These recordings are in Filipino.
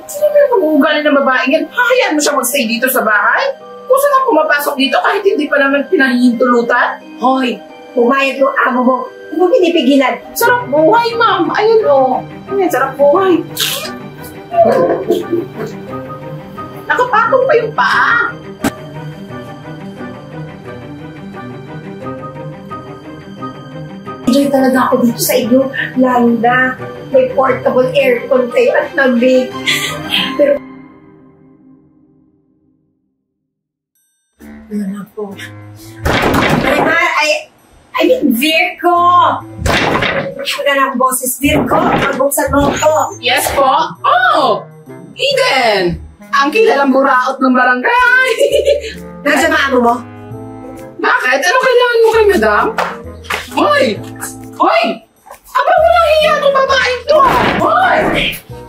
Sino ba yung pag-uugali ng babaeng yan? Hahayaan mo siya magstay dito sa bahay? Kung saan ang pumapasok dito kahit hindi pa naman pinahihintulutan? Hoy, pumayag yung amo mo. Hindi mo pinipigilan. Sarap buhay, ma'am. Ayun, oh. Ayan, sarap buhay. Nakapatong pa yung paa. Enjoy talaga ako dito sa inyo. Lalo na may portable aircon kayo at nabig. Pero wala na po. Marimar, I mean Virgo! Wala na akong boses. Virgo, magbuksan mo ako. Yes po. Oh! Eden! Ang kilalang buraot ng barangay. Nandiyan na amo mo? Bakit? Ano kailangan mo kay madam? Hoy! Hoy! Aba, walang hiya itong babaeng to! Hoy!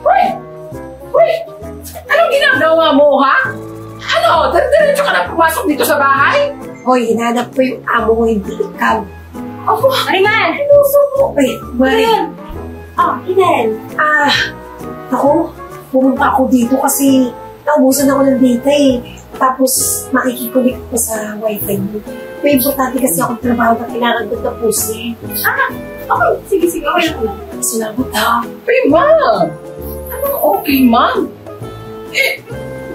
Hoy! Hoy! Anong ginagawa mo, ha? Ano? Diretso ka na pumasok dito sa bahay? Hoy, hinanap ko yung amo mo, hindi ikaw. Ako, Mariman! Pinuso mo! Uy, Mari. Eden. Ako, pumunta ako dito kasi naubusan ako ng data eh. Tapos, makikikulik ko sa wifi mo. May importante kasi akong trabaho na kailangan ko tapusin. okay. Sige. Okay lang. Salamat ha. Hey, ma'am! Anong okay, ma'am?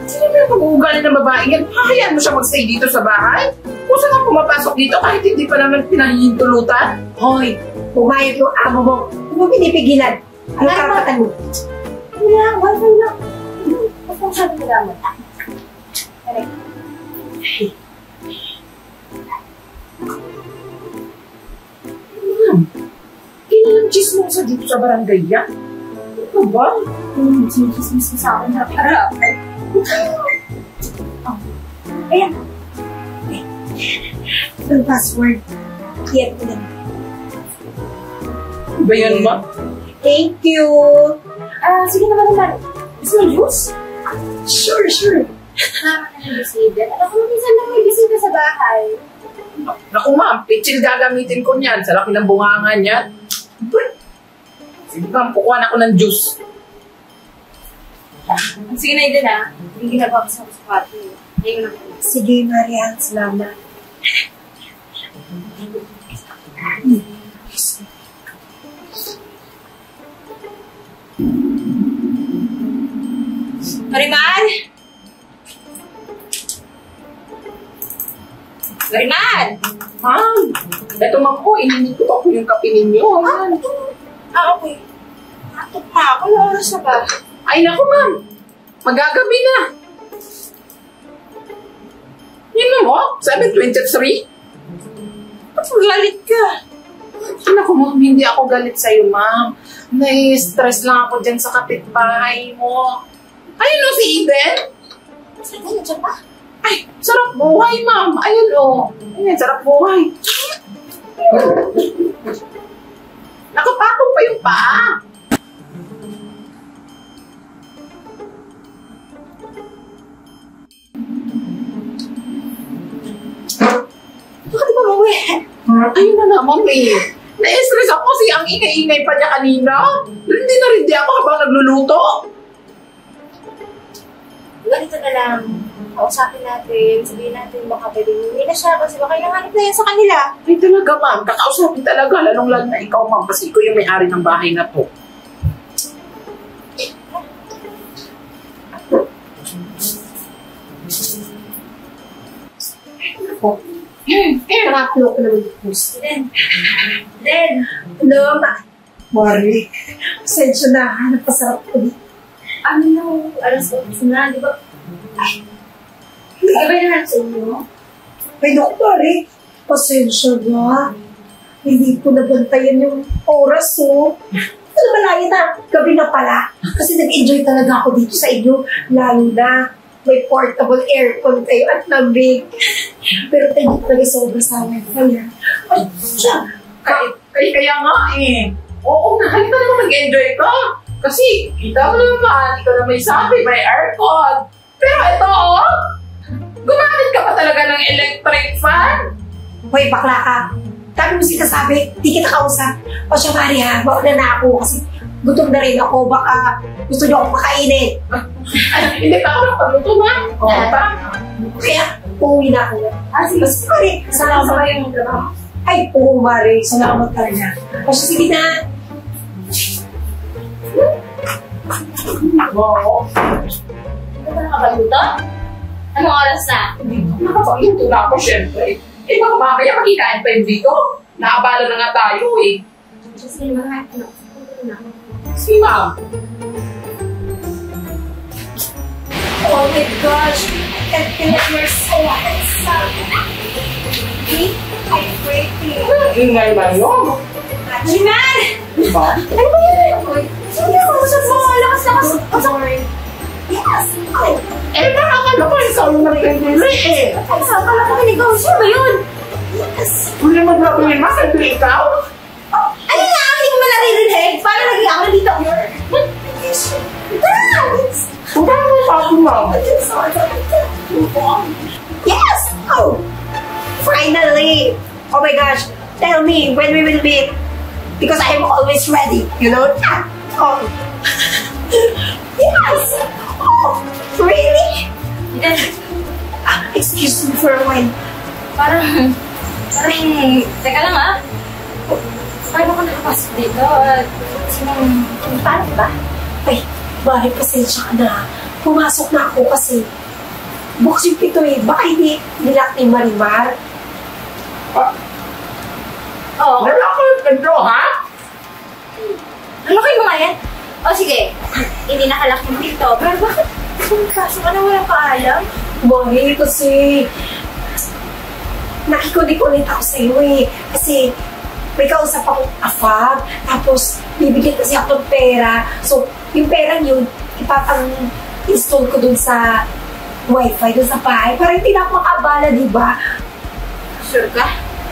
Sino ba yung pag-uugali ng babaeng yan? Hahayaan mo siya magstay dito sa bahay? Kung saan ang pumapasok dito kahit hindi pa naman pinahihintulutan? Hoy, pumayag yung amo mo. Hindi mo pinipigilan. Ano karapatan mo? Wala, wifi lang. Huwag kong sabi ko naman. Ma'am, kailangan chismosa dito sa barangay yan? Ano ba? Chismis mo sa akin. Harap. Ayan. Ang password. Kiyat ko lang. Ano ba yan, ma'am? Thank you. Sige naman naman. Gusto mo juice? Sure. Naman na yung bisita. Alam ko, minsan lang may bisita sa bahay. Naku, ma'am, pitsil gagamitin ko niyan. Sa laki ng bungangan niyan. Sige, ma'am, kukuha ako ng juice. Sige na yun Hindi ginagawa ko sa kapatid. Ngayon lang. Sige, Marian. Salamat. Marimar! Marimar! Ma'am, eto ma'am po, ininit ko pa po yung kape ninyo. Ayan. Okay. Natok pa ako. Ano oras na ba? Ay, naku, ma'am. Magagabi na. Yun mo, 7:23? Ba't magalit ka? Ay, naku, ma'am, hindi ako galit sa'yo, ma'am. Nai-stress lang ako dyan sa kapitbahay mo. Ayun o, si Eden. Sige, nandiyan pa. Ay, sarap buhay, ma'am. Ayun o. Ayun, sarap buhay. Nakapatong pa yung paa. Bakit ba mawi? Ayun na naman eh. Na-stress ako kasi ang ingay-ingay pa niya kanina. Hindi ako habang nagluluto. Ganito na lang. Kausapin natin, sabihin natin baka pwede hindi na siya kasi baka hinahanap na yan sa kanila. Ay talaga, ma'am. Kakausapin talaga. Lalong-lalo na ikaw, ma'am. Kasi ikaw yung may-ari ng bahay na to. Nakapilo ko naman yung post. Then, Hello, Mari. Pasensya na. Hanap pasarap ko dito. alas 8 na, di ba? Di ba yan sa inyo? Ay, naku, Mari. Pasensya na. Hindi ko nabantayan yung oras, oh. Ano malaya na? Gabi na pala. Kasi nag-enjoy talaga ako dito sa inyo. Lalo na may portable aircon kayo at nabig. Pero tayo talaga sobra sa amin. Kaya, ay, siya. Kaya nga eh. Oo, nakita naman nag-enjoy ka. Kasi, kita mo naman, ikaw na may sabi, may aircon. Pero ito, oh, gumamit ka pa talaga ng electric fan. Hoy, bakla ka. Dami mo sinasabi, di kita kausap. O siya, Mari, ha? Mauna na ako kasi gutom na rin ako. Baka gusto niyo akong pakainin. Hindi pa ako nagpaluto, ma'am. Oo ba? Kaya, uuwi na ako. Sige. Mas pare, salamat. Sabay yung trabaho. Ay, oo, Mare. Salamat talaga. Kasi sige na. Oo. Hindi ka nakapaluto? Anong oras na? Nakapagluto na ako, syempre. Eh, baka mamaya makikain pa yun dito. Naabala na nga tayo eh. Sige, mga Sige, ma'am. Oh my gosh. I feel like you're so handsome. Me? I'm pretty. Ingay na yun. Jiman! Diba? Ano ba yun? Sige ako, usap mo. Lakas-lakas. Sorry. Yes. Oh. Eh, nakakala ko ikaw yung nagpindili eh. Ay, sakala ko ikaw. Sino ba yun? Yes. Hindi mo gagawin, mas hindi ikaw. Oh, ano nga? Hindi mo naririnig? Paano naging ako dito? Punta mo pa ako, ma'am. Yes! Oh! Finally! Oh my gosh! Tell me when we will meet. Because I am always ready, you know? Oh! Yes! Oh! Really? Excuse me for a while. Parang, teka lang ah. Paano ka nakapasok dito? Paano ba? Ay, Mari, pasensya ka na. Pumasok na ako kasi bukas yung pito eh. Baka hindi nilak ni Marimar. Oo. Nalaki yung pinto, ha? Laki mo nga yan? O sige, hindi nakalak yung pinto. Pero bakit pumapasok ka na walang paalam? Mari, kasi nakikunik-ulit ako sa iyo eh. Kasi may kausap akong afab, tapos bibigyan kasi ako ng pera. So, yung pera yun, ipapang-install ko dun sa wifi, dun sa bahay, para hindi na ako makabala, di ba? Sure ka?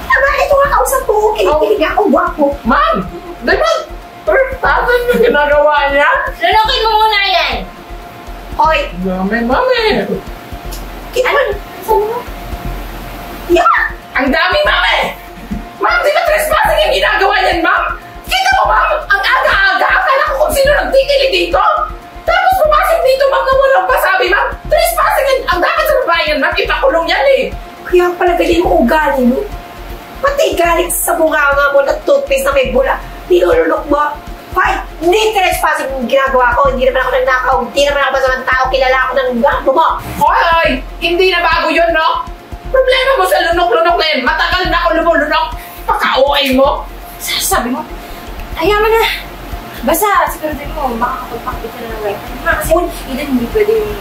Bakit ito nga kausap ko? Kinikilig ako, gwapo. Ma'am, di ba? Pertasan yung ginagawa niya? Lunukin mo muna yan! Hoy, Mami, mami. ano? Yeah! Ang dami, mami! Ma'am, di ba trespassing yung ginagawa niyan, ma'am? Kita mo, ma'am? Ang aga-aga. Akala ko kung sino nagtitili dito. Tapos pumasok dito, ma'am, na walang pasabi, ma'am. Trespassing yan. Ang dapat sa babae yan, ma'am. Ipakulong yan eh. Kaya pala ganyan mo ugali mo. Pati galing sa bunganga mo na toothpaste na may bula. Nilulunok mo. Hoy, hindi trespassing yung ginagawa ko. Hindi naman ako nagnakaw. Hindi naman ako masamang tao. Kilala ako ng gato mo. Hoy! Hindi na bago yun, no? Problema mo sa lunok-lunok na yun. Matagal na ako lumulunok. Paka-OA mo. Sabi mo, ayaw mo na. Basta, siguraduhin mo, makakapagpakit ka na ng wifi. Kasi hindi pwede yung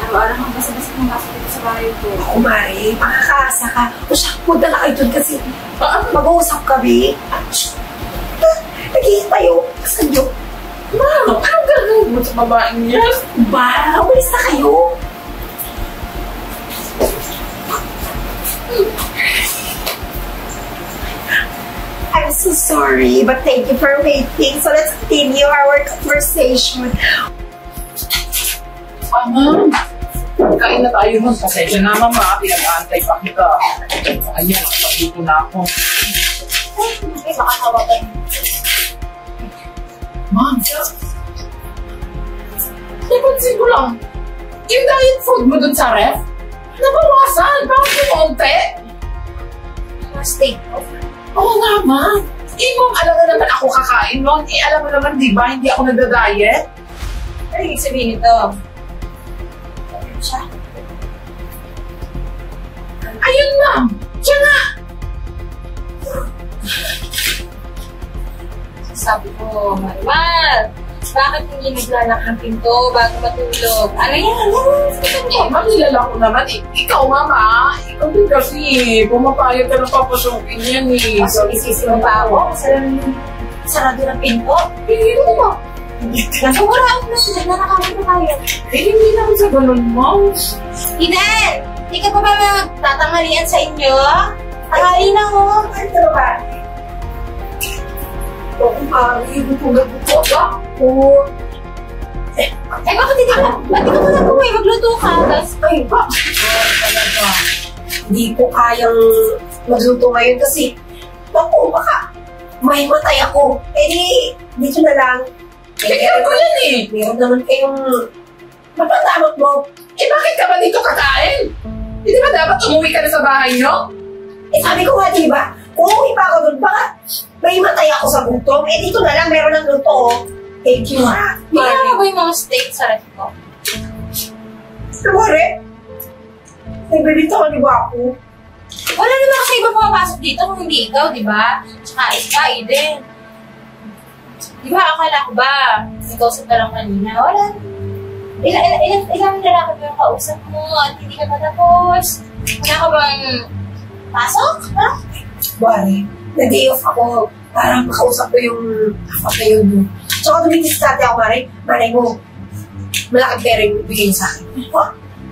araw-araw kang basta-basta kung pasok dito sa bahay ko. Ako, Mari, makakaasa ka. O siya, punta na kayo dun kasi mag-uusap kami. Nagiging tayo. Saan yun? Ma'am, anong gagawin mo sa babaeng yan? Ba, umalis na kayo. I'm so sorry, but thank you for waiting. So let's continue our conversation. Ma'am, kain na tayo nun. Pasensya na, ma'am, ha? Pinag-aantay pa kita. Ayan, nakapagluto na ako. Ay, baka hawakan. Ma'am, napansin ko lang, yung diet food mo dun sa ref, nabawasan. Bakit yung konti? Steak. Oo nga, ma'am. Eh, ma'am, alam na naman ako kakain nun. Eh, alam mo naman, di ba, hindi ako nagda-diet. Ano yung sabihin nito? Siya? Ayun, ma'am. Siya nga. Sabi ko, Marimar, bakit hindi naglalak ng pinto bago matulog? Ano yan? Eh, ma'am, nilala ko naman. Ikaw, mama. Ikaw din kasi. Pumapayag ka ng papasukin yan eh. So, isisi mo pa ako? Sarado ng pinto? Hindi mo. Nasumuraan na sila. Nakakawin na tayo. Eh, hindi naman sa ganun, ma'am. Eden! Hindi ka pa ba magtatangalian sa inyo? Tangali na ho. Ano ba? Oo, Mari, buto-buto ka. Oo. Eh, bakit hindi ka? Ba't di ka muna buhay? Magluto ka. Tapos, Ay, ba? Talaga. Hindi ko kayang magluto ngayon kasi, naku, baka may matay ako. Eh, dito na lang. Tingnan ko yan eh. Meron naman kayong mapatamot mo. Eh bakit ka ba dito kakain? Hindi ba dapat umuwi ka na sa bahay nyo? Eh sabi ko nga, diba? Kung uwi pa ako doon, baka may matay ako sa gutom. Eh dito na lang, meron ng luto. Oh. Thank you ha. Bigyan mo ba yung mga steak sa ref ko? Lumari. Nagbibita ka di ba ako? Wala naman kasi iba pumapasok dito kung hindi ikaw, di ba? Tsaka ika, Eden. Di ba, akala ko ba? Nag-usap ka lang kanina. Wala. Ilang lalaki ba yung kausap mo at hindi ka matapos? Wala ka bang pasok? Ha? Bari, nag-day off ako. Parang makausap ko yung after yun. Tsaka dumitis sa atin ako, Mari mo, malaking pera yung bigay sa akin. Ha?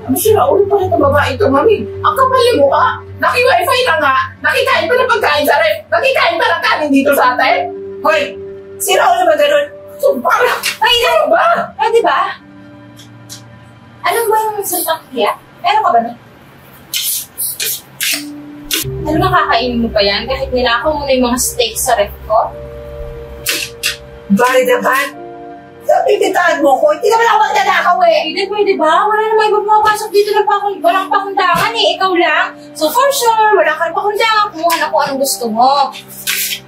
Ano sila? Ulo pa rin ang babae ito, mami. Ang kapal yung mukha. Naki-wifi na nga. Nakikain pa ng pagkain sa ref. Nakikain pa ng kanin dito sa atin. Hoy, si Raul ba ganun? So, parang, Ay, ano ba? Ay, di ba? Alam ba yung sultang hiya? Meron ka ba nun? Alam mo, kakainin mo pa yan kahit nilakaw mo na yung mga steak sa ref ko? Bari naman. Pipitaan mo ko, hindi naman ako magnanakaw eh. Eden, pwede ba? Wala namang iba pumapasok dito na walang pakundangan eh. Ikaw lang. So for sure, wala kang pakundangan. Kumuha na kung anong gusto mo.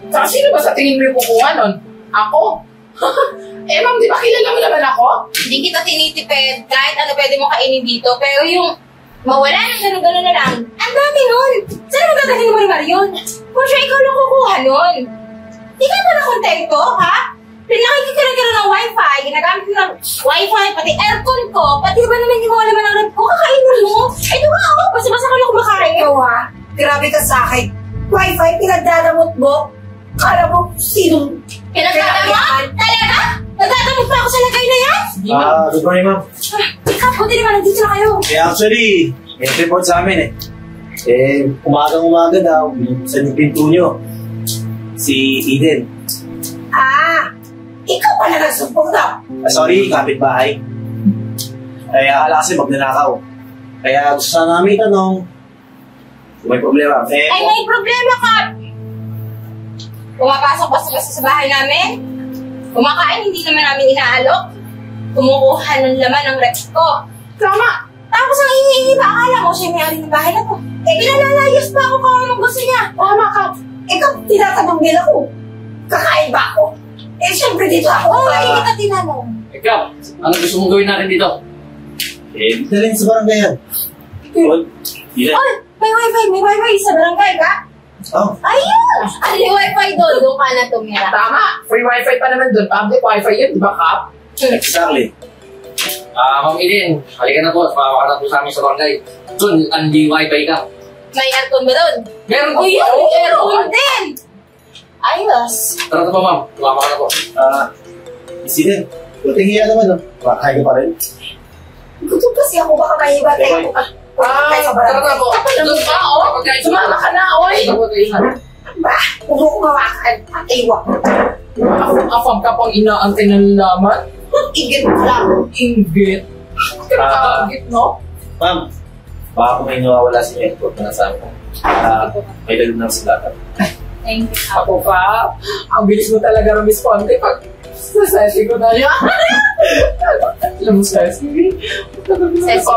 Saka sino ba sa tingin mo yung kukuha nun? Ako? Eh, ma'am, di ba kilala mo naman ako? Hindi kita tinitipid. Kahit ano pwede mo kainin dito. Pero yung mawala ng gano'n-gano'n na lang, ang dami nun. Saan mo gagawin mo rin yun? For sure, ikaw lang kukuha nun. Di ka ba na kontento, ha? Pinakikikira-kira ng wifi, ginagamit ko ng wifi, pati aircon ko, pati ba naman yung mga laman ng rep ko, kakainin mo? Eh, di ba ako? Basta-basta ka lang kumakain. Ikaw ha, grabe ka sa akin. Wi-Fi, pinagdadamot mo. Kala mo, sinong... Pinagdadamot? Talaga? Nagdadamot pa ako sa lagay na yan? Good morning, ma'am. Ikaw, buti naman, nandito na kayo. Eh, actually, may report sa amin eh. Umagang-umaga daw, binuksan yung pinto nyo. Si Eden. Ikaw pala nagsumpong daw. Sorry, kapitbahay. Akala kasi magnanakaw. Kaya gusto sana namin tanong kung may problema. Ay, may problema ka. Pumapasok basta-basta sa bahay namin. Kumakain, hindi naman namin inaalok. Kumukuha ng laman ng rep ko. Tama. Tapos ang hihingi pa, akala mo siya may ari ng bahay na to. Pinalalayas pa ako kung anong gusto niya. Tama ka. Ikaw, tinatanong nila ko. Kakain ba ako? Eh, syempre dito ako. Oo, hindi kita tinanong. Ikaw, ano gusto mong gawin natin dito? Dalhin sa barangay yan. Eden. Oy, may wifi sa barangay ka? Oh, Ayun! Ano yung wifi doon? Doon ka na tumira. Tama. Free wifi pa naman doon. Public wifi yun, di ba, Kap? exactly. Ma'am Eden, halika na po. Pawawa ka na po sa amin sa barangay. Doon, andi wifi ka. May aircon ba doon? Meron po. Uy, yung aircon din! Ayos! Tara na po, ma'am. Pawawa ka na po. Miss Eden, buting hiya naman, no? Makain ka pa rin. Gutom kasi ako, baka mahibatay ako. Kaya sa Tara na barangay. po. Doon ka, oh. Sumama ka na, oy. Ba, huwag mo kumawakan. At iwan. Afam ka pang inaantay ng laman. Igit mo lang. Inggit. Kinakagit, no? Ma'am, baka kung may nawawala si airport na nasa akin. May dalhin na sa dapat. Thank you. Ako pa. Ang bilis mo talaga rumisponde pag sa ko na yan. Alam mo, Ceci? Ceci?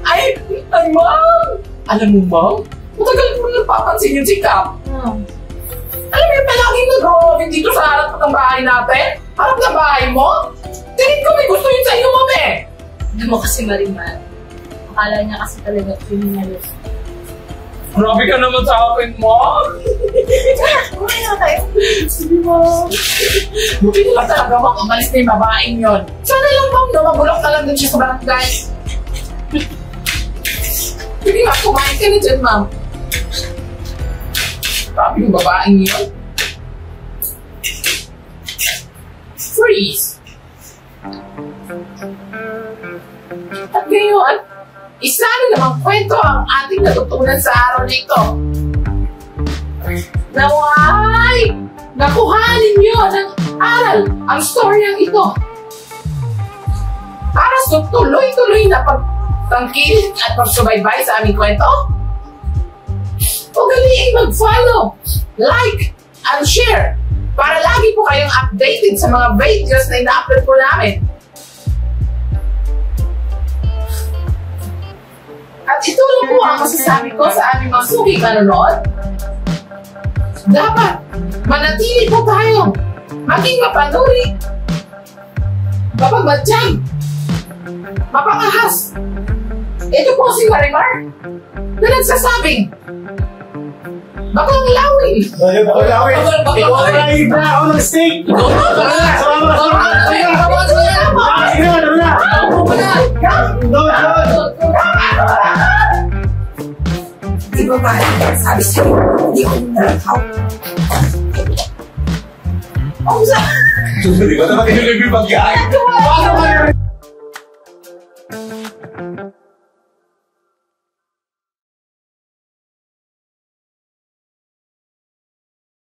Ay, ma'am! Alam mo, ma'am? Matagal ko napapansin yung sikap. Alam mo yung palaging nag-roaming dito sa harap ng bahay natin? Harap ng bahay mo? Tingin ko may gusto yun sa iyo, ma'am eh. Alam mo kasi Marimar. Akala niya kasi talaga criminal. Grabe ka naman sa akin, ma'am. Kumain na tayo. Sige, ma'am. Buti nila talaga umalis na yung babaeng yun. Sana lang, ma'am, no? Mabulok na lang din siya sa barangay. Sige, ma'am, kumain ka na dyan, ma'am. Grabe yung babaeng yun. Freeze! At ngayon, isa na namang kwento ang ating natutunan sa araw na ito. Naway! Nakuhanin niyo ng aral ang storyang ito. Para sa tuloy-tuloy na pagtangkil at pagsubaybay sa aming kwento, ugaliin mag-follow, like, and share para lagi po kayong updated sa mga videos na ina-upload po namin. At ito lang po ang masasabi ko sa aming mga suging manonood. Dapat manatili po tayo maging mapanuri, mapagmatsyag, mapangahas. Ito po si Marimar na nagsasabing bakang lawin. Bakang lawin. Ikaw na iba ako ng steak. Di ba ba? Sabi sa'yo, hindi ko nalakaw. Ang sa... Hindi ko naman tinulog yung pagkain.